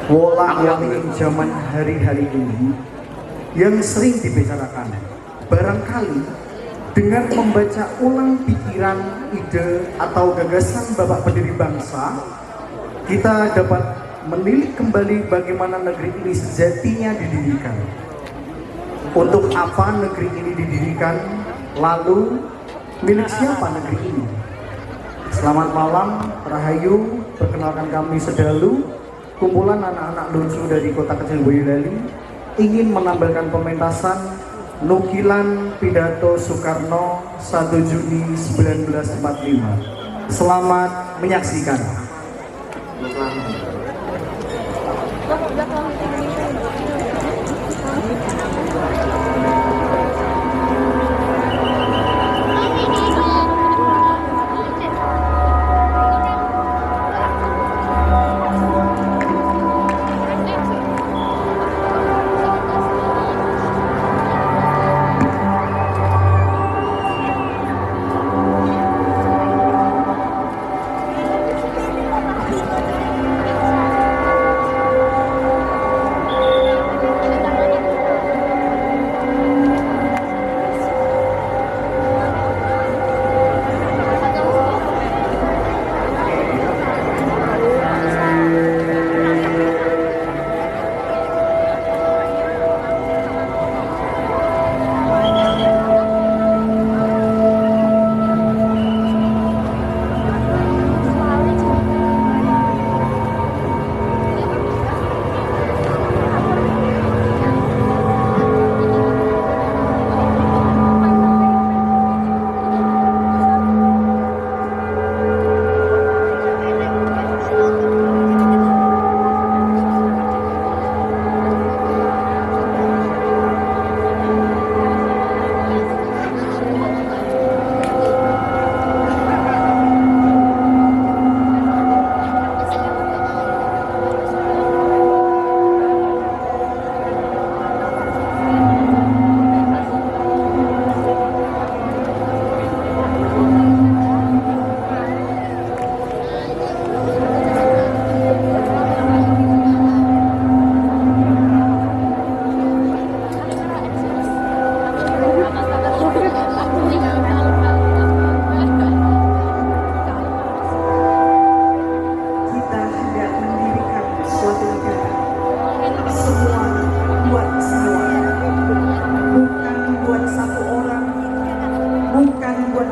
Wolang-wali zaman hari-hari ini yang sering dibicarakan, barangkali dengan membaca ulang pikiran, ide, atau gagasan Bapak pendiri bangsa, kita dapat menilik kembali bagaimana negeri ini sejatinya didirikan. Untuk apa negeri ini didirikan? Lalu milik siapa negeri ini? Selamat malam, Rahayu. Perkenalkan kami Sedalu, kumpulan anak-anak lucu dari kota kecil Boyolali, ingin menampilkan pementasan nukilan pidato Soekarno 1 Juni 1945. Selamat menyaksikan.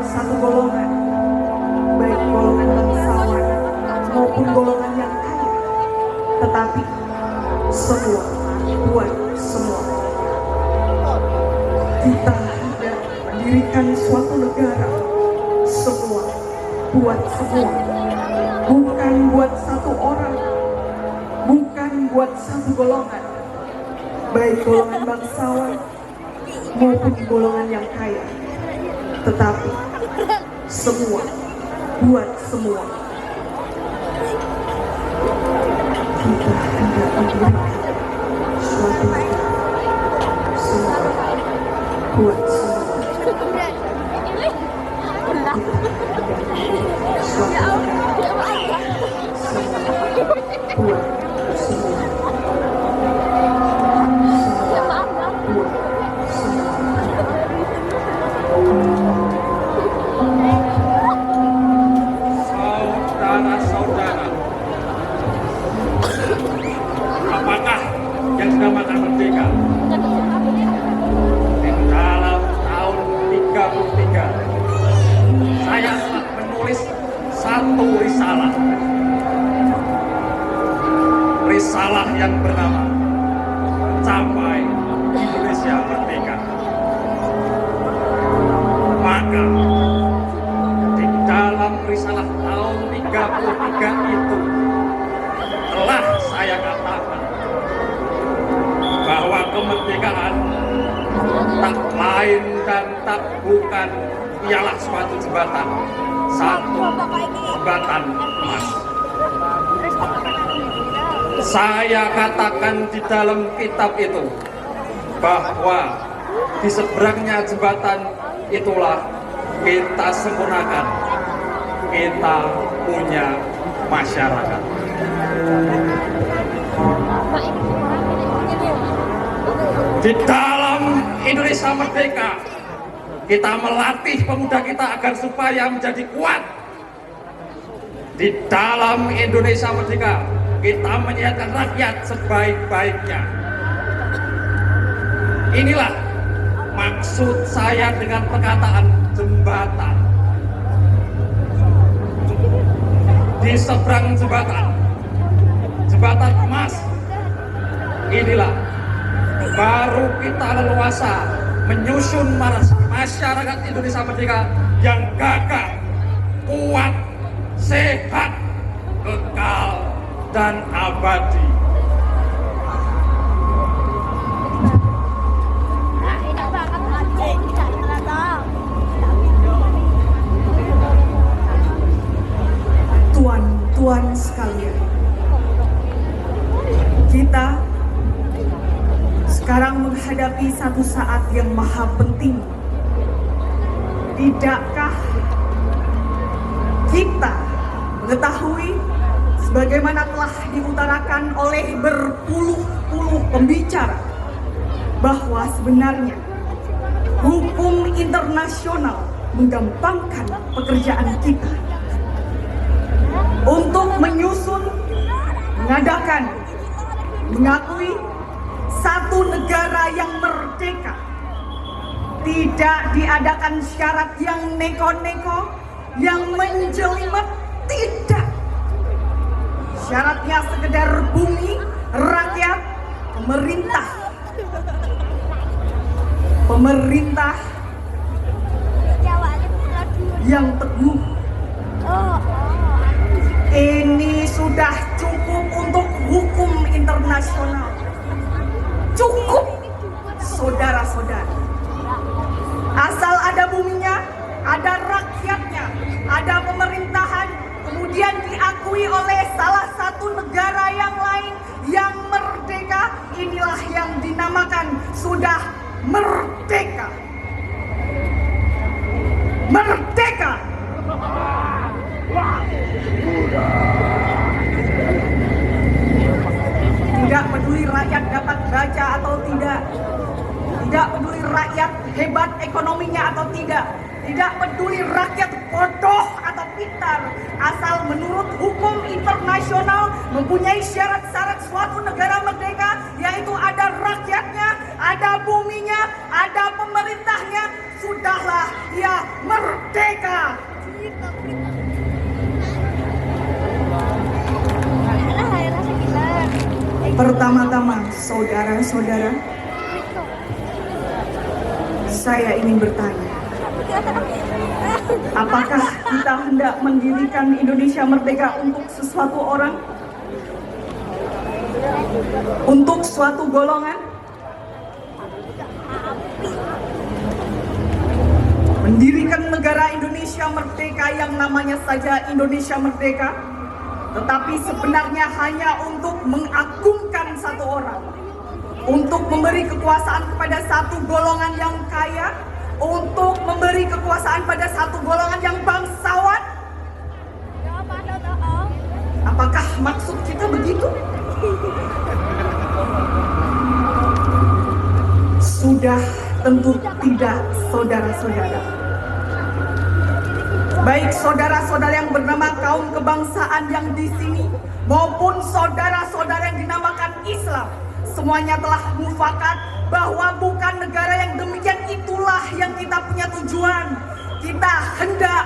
Satu golongan, baik golongan bangsawan maupun golongan yang kaya, tetapi semua buat semua. Kita hendak mendirikan suatu negara, semua buat semua, bukan buat satu orang, bukan buat satu golongan, baik golongan bangsawan maupun golongan yang kaya, tetapi semua buat semua. Kita hendak mendirikan suatu negara, semua buat semua. Suatu negara, semua buat semua. Saudara-saudara, apakah yang dinamakan merdeka? Di dalam tahun 33, saya telah menulis satu risalah yang bernama Capai Indonesia Merdeka. Maka di dalam risalah tahun 33 itu telah saya katakan bahwa kemerdekaan tak lain dan tak bukan ialah suatu jembatan, satu jembatan emas. Saya katakan di dalam kitab itu bahwa di seberangnya jembatan itulah kita sempurnakan, kita punya masyarakat. Di dalam Indonesia Merdeka, kita melatih pemuda kita agar supaya menjadi kuat. Di dalam Indonesia Merdeka, kita menyiapkan rakyat sebaik-baiknya. Inilah maksud saya dengan perkataan jembatan. Di seberang jembatan, jembatan emas, inilah baru kita leluasa menyusun masyarakat Indonesia Merdeka yang gagah, kuat, sehat, kekal, dan abadi. Tuan-tuan sekalian, kita sekarang menghadapi satu saat yang maha penting. Tidakkah kita mengetahui sebagaimana telah diutarakan oleh berpuluh-puluh pembicara bahwa sebenarnya hukum internasional menggampangkan pekerjaan kita untuk menyusun, mengadakan, mengakui satu negara yang merdeka. Tidak diadakan syarat yang neko-neko, yang menjelimet, tidak. Syaratnya sekedar bumi, rakyat, pemerintah. Pemerintah yang teguh. Ini sudah cukup untuk hukum internasional. Cukup, saudara-saudara. Asal ada buminya, ada rakyatnya, ada pemerintahan, kemudian diakui oleh salah satu negara yang lain yang merdeka, inilah yang dinamakan sudah merdeka. Merdeka! Tidak peduli rakyat dapat baca atau tidak, tidak peduli rakyat hebat ekonominya atau tidak, tidak peduli rakyat bodoh atau pintar, asal menurut hukum internasional mempunyai syarat-syarat suatu negara merdeka, yaitu ada rakyatnya, ada buminya, ada pemerintahnya, sudahlah ia merdeka. Pertama-tama, saudara-saudara, saya ingin bertanya, apakah kita hendak mendirikan Indonesia merdeka untuk sesuatu orang? Untuk suatu golongan? Mendirikan negara Indonesia merdeka yang namanya saja Indonesia merdeka, tetapi sebenarnya hanya untuk mengagungkan satu orang, untuk memberi kekuasaan kepada satu golongan yang kaya, untuk memberi kekuasaan pada satu golongan yang bangsawan. Apakah maksud kita begitu? Sudah tentu tidak, saudara-saudara. Baik saudara-saudara yang bernama kaum kebangsaan yang di sini maupun saudara-saudara yang dinamakan Islam, semuanya telah mufakat bahwa bukan negara yang demikian itulah yang kita punya tujuan. Kita hendak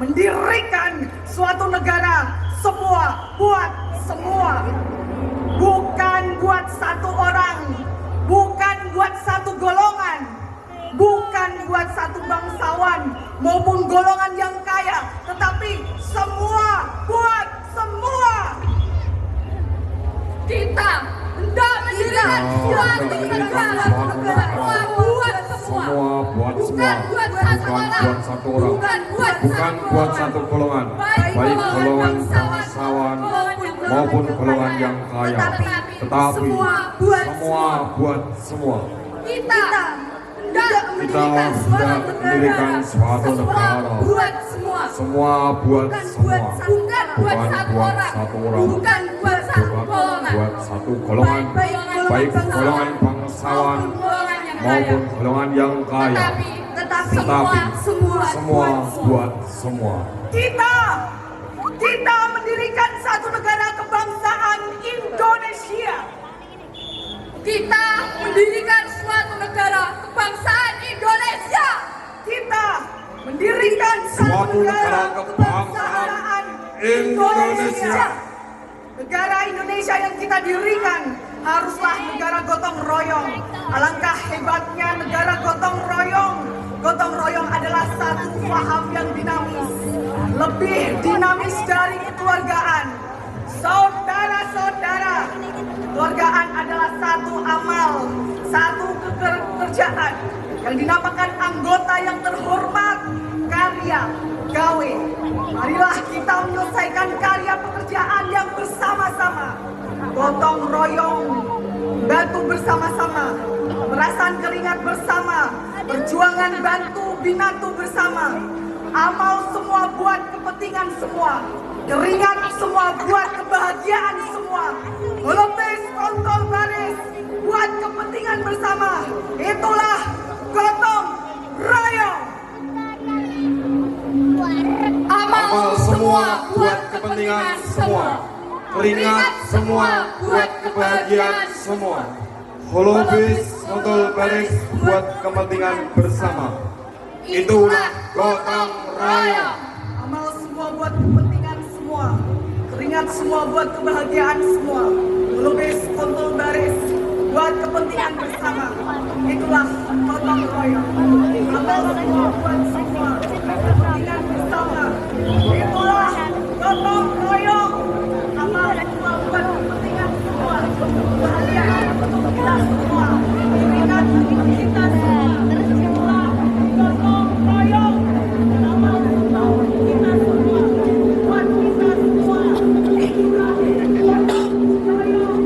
mendirikan suatu negara semua buat semua, bukan buat satu orang, bukan buat satu golongan, bukan buat satu bangsawan maupun golongan yang kaya, tetapi semua buat semua. Kita hendak mendirikan suatu negara buat semua, buat semua, bukan buat satu orang, bukan buat satu golongan, baik golongan bangsawan maupun golongan yang kaya, tetapi semua buat semua. Kita hendak mendirikan suatu negara buat semua buat semua, bukan buat satu orang, bukan buat satu golongan, buat satu golongan, baik golongan bangsawan maupun golongan yang kaya, tetapi semua buat semua. Kita mendirikan satu negara kebangsaan Indonesia. Kita mendirikan suatu negara kebangsaan Indonesia. Kita mendirikan suatu negara kebangsaan Indonesia. Negara Indonesia yang kita dirikan haruslah negara gotong royong. Alangkah hebatnya negara gotong royong. Gotong royong adalah satu paham yang dinamis, lebih dinamis dari kekeluargaan. Saudara-saudara, kekeluargaan adalah satu amal, satu pekerjaan yang dinamakan anggota yang terhormat, karya, gawe. Marilah kita menyelesaikan karya pekerjaan yang bersama-sama. Gotong royong, bantu bersama-sama, merasakan keringat bersama, perjuangan bantu binatu bersama. Amal semua buat kepentingan semua, keringat semua buat kebahagiaan semua. Holopes kontol baris buat kepentingan bersama. Itulah gotong royong. Amal semua buat kepentingan semua, keringat semua buat kebahagiaan semua. Holobis kontol baris buat kepentingan bersama. Itulah gotong royong. Amal semua buat kepentingan semua, keringat semua buat kebahagiaan semua. Holobis kontol baris buat kepentingan bersama. Itulah gotong royong. Amal semua buat semua, kepentingan bersama. Itulah gotong royong. Amal semua buat kepentingan semua, kebahagiaan kita semua, keringat kita semua. Itulah gotong royong. Amal semua kita semua, buat kita semua. Itulah gotong royong.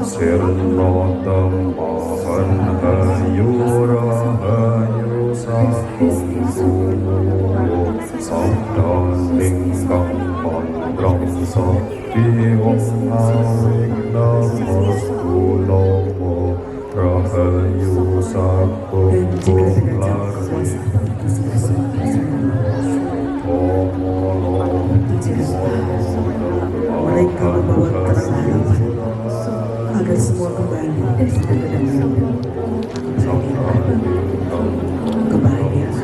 Sirno temahan hayu rahayu satung sumo sabdan ingkang mandrang sakti wong awing namos kulomo rahayu satung kumlari mereka membawa terang harapan agar semua kembali dari kedamaian, kebahagiaan,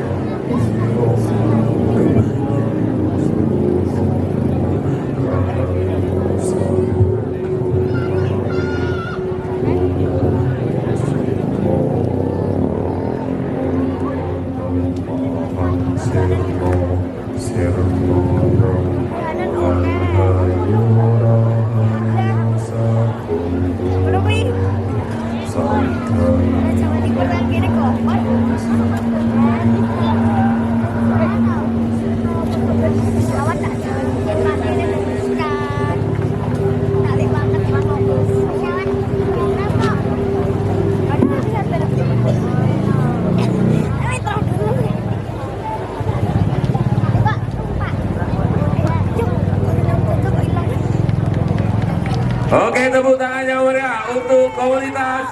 Oke, tepuk tangan yang meriah untuk komunitas